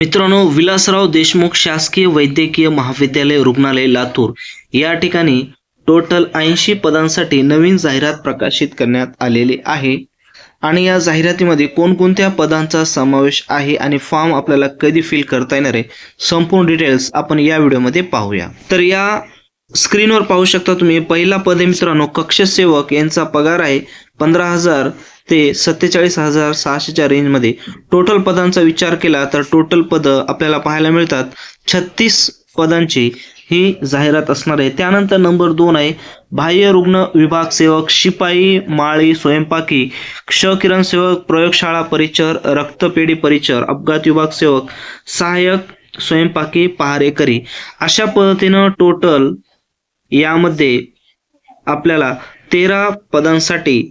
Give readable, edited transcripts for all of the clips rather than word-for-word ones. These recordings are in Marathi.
मित्रांनो, विलासराव देशमुख शासकीय वैद्यकीय महाविद्यालय रुग्णालय लातूर या ठिकाणी टोटल 80 पदांसाठी नवीन जाहिरात प्रकाशित करण्यात आलेली आहे आणि या जाहिरातीमध्ये कोणकोणत्या पदांचा समावेश आहे आणि फॉर्म आपल्याला कधी फिल करता येणार आहे संपूर्ण डिटेल्स आपण या व्हिडिओमध्ये पाहूया। तर या स्क्रीनवर पाहू शकता तुम्ही, पहिला पद आहे मित्रांनो कक्ष सेवक, यांचा पगार आहे 15,000 ते 47,600च्या रेंजमध्ये। टोटल पदांचा विचार केला तर टोटल पद आपल्याला पाहायला मिळतात 36 पदांची ही जाहिरात असणार आहे। त्यानंतर नंबर 2 आहे बाह्य रुग्ण विभाग सेवक, शिपाई, माळी, स्वयंपाकी, क्ष किरण सेवक, प्रयोगशाळा परिचर, रक्तपेढी परिचर, अपघात विभाग सेवक, सहाय्यक स्वयंपाकी, पहारेकरी, अशा पद्धतीनं टोटल यामध्ये आपल्याला 13 पदांसाठी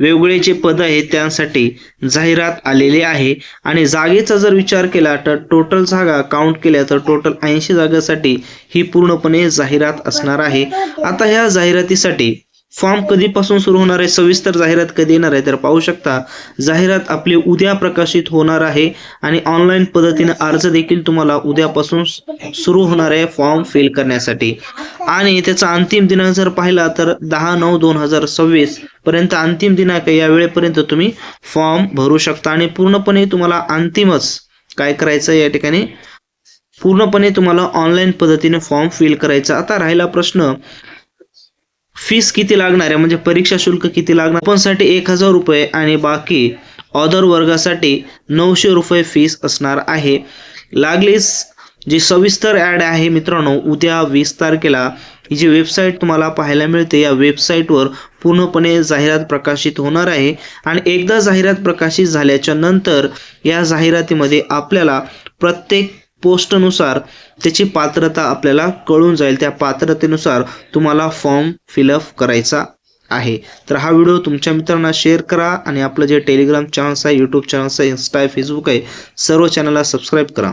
वेगवेगळे जे पद आहेत त्यासाठी जाहिरात आलेली आहे। आणि जागेचा जर विचार केला तर टोटल जागा काउंट केल्या तर टोटल 80 जागांसाठी ही पूर्णपणे जाहिरात असणार आहे। आता ह्या जाहिरातीसाठी फॉर्म कधीपासून सुरू होणार आहे, सविस्तर जाहिरात कधी येणार आहे तर पाहू शकता, जाहिरात आपली उद्या प्रकाशित होणार आहे आणि ऑनलाईन पद्धतीने अर्ज देखील तुम्हाला उद्यापासून सुरू होणार आहे फॉर्म फिल करण्यासाठी। आणि त्याचा अंतिम दिनांक जर पाहिला तर 10/9/2026 पर्यंत अंतिम दिनांक, या वेळेपर्यंत तुम्ही फॉर्म भरू शकता आणि पूर्णपणे तुम्हाला अंतिमच काय करायचं या ठिकाणी, पूर्णपणे तुम्हाला ऑनलाईन पद्धतीने फॉर्म फिल करायचा। आता राहिला प्रश्न फीस किती लागणार आहे, म्हणजे परीक्षा शुल्क किती लागणार। ओपन साठी 1000 रुपये आणि बाकी अदर वर्गासाठी 900 रुपये फीस असणार आहे। लागलीच जी सविस्तर ॲड आहे मित्रांनो, उद्या 20 तारखेला ही जी वेबसाईट तुम्हाला पाहायला मिळते, या वेबसाईटवर पूर्णपणे जाहिरात प्रकाशित होणार आहे। आणि एकदा जाहिरात प्रकाशित झाल्याच्या नंतर या जाहिरातीमध्ये आपल्याला प्रत्येक पोस्टनुसार त्याची पात्रता आपल्याला कळून जाईल, त्या पात्रतेनुसार तुम्हाला फॉर्म फिलअप करायचा आहे। तर हा व्हिडिओ तुमच्या मित्रांना शेअर करा आणि आपलं जे टेलिग्राम चॅनल आहे, यूट्यूब चॅनल आहे, इन्स्टा आहे, फेसबुक आहे, सर्व चॅनलला सबस्क्राईब करा।